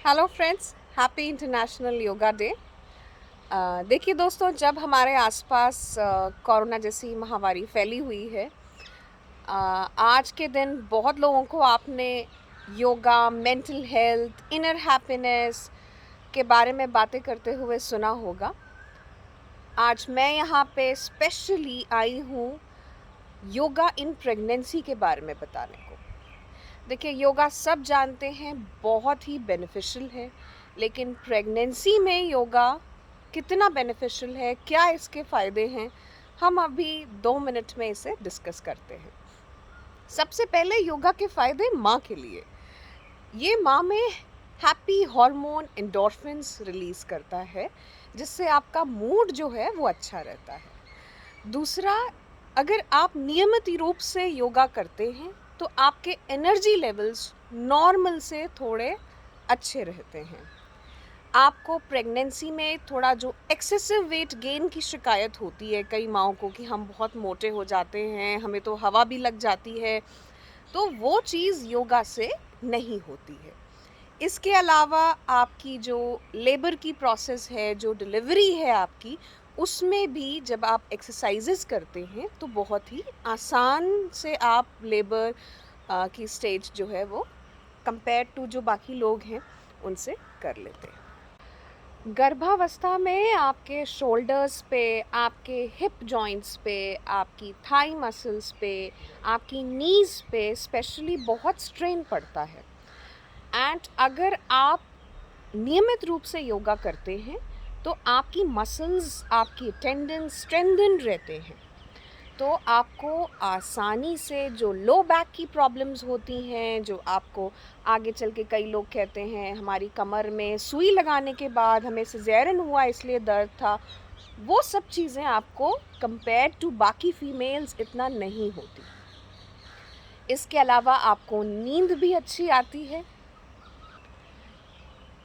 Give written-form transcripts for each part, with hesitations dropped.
Hello friends, happy international yoga day. देखिए दोस्तों, जब हमारे आसपास कोरोना जैसी महामारी फैली हुई है, आज के दिन बहुत लोगों को आपने yoga, mental health, inner happiness के बारे में बातें करते हुए सुना होगा। आज मैं यहाँ पे स्पेशली आई हूँ योगा इन प्रेगनेंसी के बारे में बताने को। देखिए, योगा सब जानते हैं बहुत ही बेनिफिशियल है, लेकिन प्रेगनेंसी में योगा कितना बेनिफिशियल है, क्या इसके फ़ायदे हैं, हम अभी 2 मिनट में इसे डिस्कस करते हैं। सबसे पहले योगा के फ़ायदे माँ के लिए। ये माँ में हैप्पी हार्मोन एंडोर्फिन्स रिलीज़ करता है, जिससे आपका मूड जो है वो अच्छा रहता है। दूसरा, अगर आप नियमित रूप से योगा करते हैं तो आपके एनर्जी लेवल्स नॉर्मल से थोड़े अच्छे रहते हैं। आपको प्रेगनेंसी में थोड़ा जो एक्सेसिव वेट गेन की शिकायत होती है कई माँओं को कि हम बहुत मोटे हो जाते हैं, हमें तो हवा भी लग जाती है, तो वो चीज़ योगा से नहीं होती है। इसके अलावा आपकी जो लेबर की प्रोसेस है, जो डिलीवरी है आपकी, उसमें भी जब आप एक्सरसाइजेस करते हैं तो बहुत ही आसान से आप लेबर की स्टेज जो है वो कंपेयर टू जो बाकी लोग हैं उनसे कर लेते हैं। गर्भावस्था में आपके शोल्डर्स पे, आपके हिप जॉइंट्स पे, आपकी थाई मसल्स पे, आपकी नीज़ पे स्पेशली बहुत स्ट्रेन पड़ता है। एंड अगर आप नियमित रूप से योगा करते हैं तो आपकी मसल्स, आपकी टेंडन्स स्ट्रेंथन रहते हैं, तो आपको आसानी से जो लो बैक की प्रॉब्लम्स होती हैं, जो आपको आगे चल के कई लोग कहते हैं हमारी कमर में सुई लगाने के बाद हमें सिजेरियन हुआ इसलिए दर्द था, वो सब चीज़ें आपको कंपेयर टू बाकी फीमेल्स इतना नहीं होती। इसके अलावा आपको नींद भी अच्छी आती है।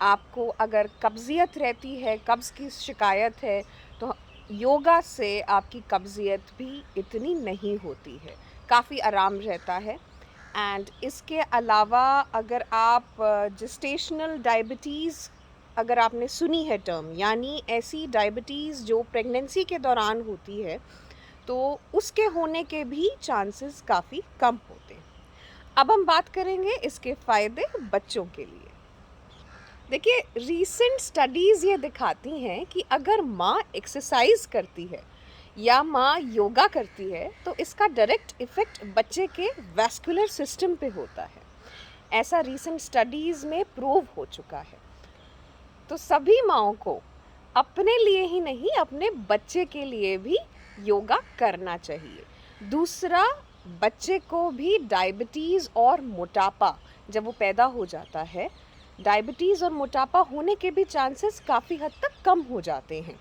आपको अगर कब्ज़ियत रहती है, कब्ज़ की शिकायत है, तो योगा से आपकी कब्ज़ियत भी इतनी नहीं होती है, काफ़ी आराम रहता है। एंड इसके अलावा अगर आप जेस्टेशनल डायबिटीज़, अगर आपने सुनी है टर्म, यानी ऐसी डायबिटीज़ जो प्रेगनेंसी के दौरान होती है, तो उसके होने के भी चांसेस काफ़ी कम होते हैं। अब हम बात करेंगे इसके फ़ायदे बच्चों के लिए। देखिए, रीसेंट स्टडीज़ ये दिखाती हैं कि अगर माँ एक्सरसाइज करती है या माँ योगा करती है तो इसका डायरेक्ट इफ़ेक्ट बच्चे के वैस्कुलर सिस्टम पे होता है। ऐसा रीसेंट स्टडीज़ में प्रूव हो चुका है। तो सभी माँओं को अपने लिए ही नहीं, अपने बच्चे के लिए भी योगा करना चाहिए। दूसरा, बच्चे को भी डायबिटीज़ और मोटापा जब वो पैदा हो जाता है, डायबिटीज़ और मोटापा होने के भी चांसेस काफ़ी हद तक कम हो जाते हैं।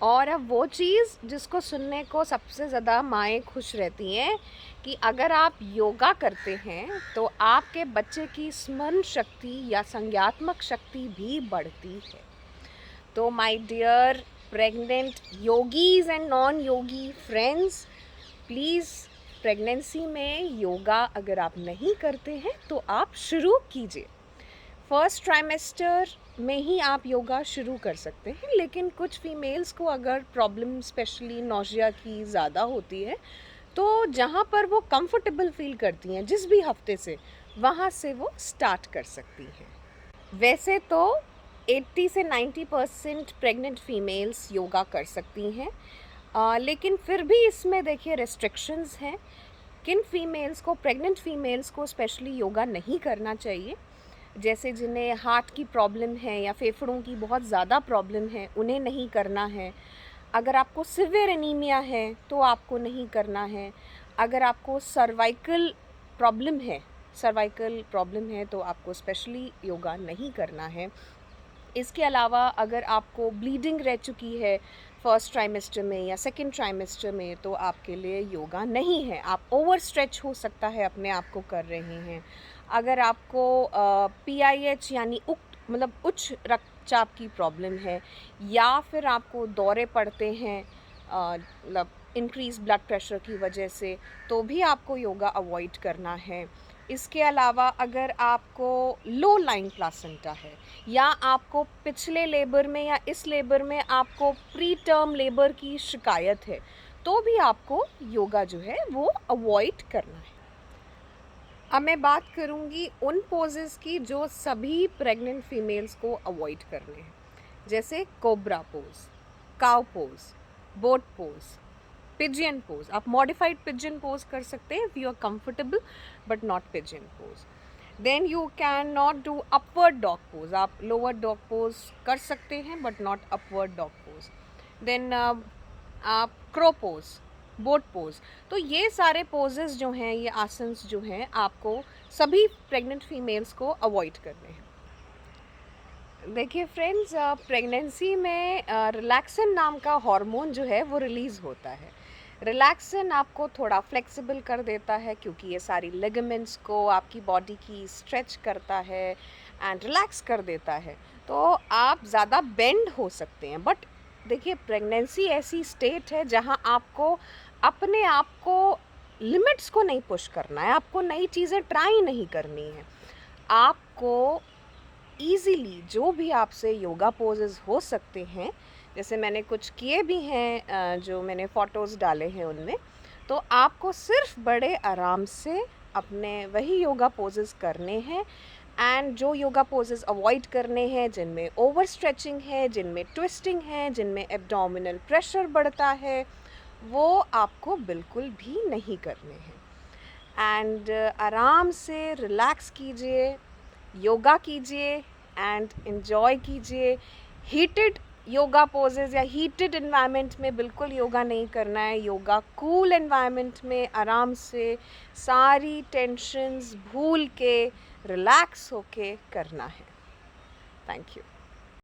और अब वो चीज़ जिसको सुनने को सबसे ज़्यादा माएँ खुश रहती हैं कि अगर आप योगा करते हैं तो आपके बच्चे की स्मरण शक्ति या संज्ञात्मक शक्ति भी बढ़ती है। तो my dear pregnant yogis and non yogi friends, please pregnancy में योगा अगर आप नहीं करते हैं तो आप शुरू कीजिए। फर्स्ट ट्राइमेस्टर में ही आप योगा शुरू कर सकते हैं, लेकिन कुछ फीमेल्स को अगर प्रॉब्लम स्पेशली नौजिया की ज़्यादा होती है तो जहाँ पर वो कंफर्टेबल फील करती हैं जिस भी हफ्ते से, वहाँ से वो स्टार्ट कर सकती हैं। वैसे तो 80 से 90% प्रेग्नेंट फीमेल्स योगा कर सकती हैं, लेकिन फिर भी इसमें देखिए रेस्ट्रिक्शंस हैं। किन फीमेल्स को, प्रेग्नेंट फीमेल्स को स्पेशली योगा नहीं करना चाहिए, जैसे जिन्हें हार्ट की प्रॉब्लम है या फेफड़ों की बहुत ज़्यादा प्रॉब्लम है, उन्हें नहीं करना है। अगर आपको सिवियर एनीमिया है तो आपको नहीं करना है। अगर आपको सर्वाइकल प्रॉब्लम है तो आपको स्पेशली योगा नहीं करना है। इसके अलावा अगर आपको ब्लीडिंग रह चुकी है फर्स्ट ट्राइमेस्टर में या सेकंड ट्राइमेस्टर में तो आपके लिए योगा नहीं है। आप ओवर स्ट्रेच हो सकता है अपने आप को कर रहे हैं। अगर आपको PIH यानी उच्च रक्तचाप की प्रॉब्लम है, या फिर आपको दौरे पड़ते हैं इंक्रीज ब्लड प्रेशर की वजह से, तो भी आपको योगा अवॉइड करना है। इसके अलावा अगर आपको लो लाइन प्लासेंटा है या आपको पिछले लेबर में या इस लेबर में आपको प्री टर्म लेबर की शिकायत है, तो भी आपको योगा जो है वो अवॉइड करना है। अब मैं बात करूँगी उन पोजेस की जो सभी प्रेग्नेंट फीमेल्स को अवॉइड करने हैं, जैसे cobra pose, cow pose, boat pose, pigeon pose. आप मॉडिफाइड पिजियन पोज कर सकते हैं if you are comfortable, but not pigeon pose. Then you can not do upward dog pose. आप लोअर डॉग पोज कर सकते हैं but not upward dog pose. Then आप crow pose, boat pose. तो ये सारे पोजेस जो हैं, ये आसन्स जो हैं, आपको सभी प्रेग्नेंट फीमेल्स को अवॉइड करने हैं। देखिए फ्रेंड्स, प्रेगनेंसी में रिलैक्सन नाम का हार्मोन जो है वो रिलीज़ होता है। रिलैक्सन आपको थोड़ा फ्लेक्सिबल कर देता है क्योंकि ये सारी लिगामेंट्स को आपकी बॉडी की स्ट्रेच करता है एंड रिलैक्स कर देता है, तो आप ज़्यादा बेंड हो सकते हैं। बट देखिए, प्रेगनेंसी ऐसी स्टेट है जहाँ आपको अपने आप को लिमिट्स को नहीं पुश करना है, आपको नई चीज़ें ट्राई नहीं करनी है। आपको ईज़िली जो भी आपसे योगा पोजेस हो सकते हैं, जैसे मैंने कुछ किए भी हैं, जो मैंने फ़ोटोज़ डाले हैं उनमें, तो आपको सिर्फ बड़े आराम से अपने वही योगा पोजेस करने हैं एंड जो योगा पोजेस अवॉइड करने हैं जिनमें ओवर स्ट्रेचिंग है, जिनमें ट्विस्टिंग है, जिनमें एब्डोमिनल प्रेशर बढ़ता है, वो आपको बिल्कुल भी नहीं करने हैं। एंड आराम से रिलैक्स कीजिए, योगा कीजिए एंड इन्जॉय कीजिए। हीटेड योगा पोजेज या हीटेड एनवायरनमेंट में बिल्कुल योगा नहीं करना है। योगा कूल एनवायरनमेंट में आराम से सारी टेंशन्स भूल के रिलैक्स होके करना है। Thank you.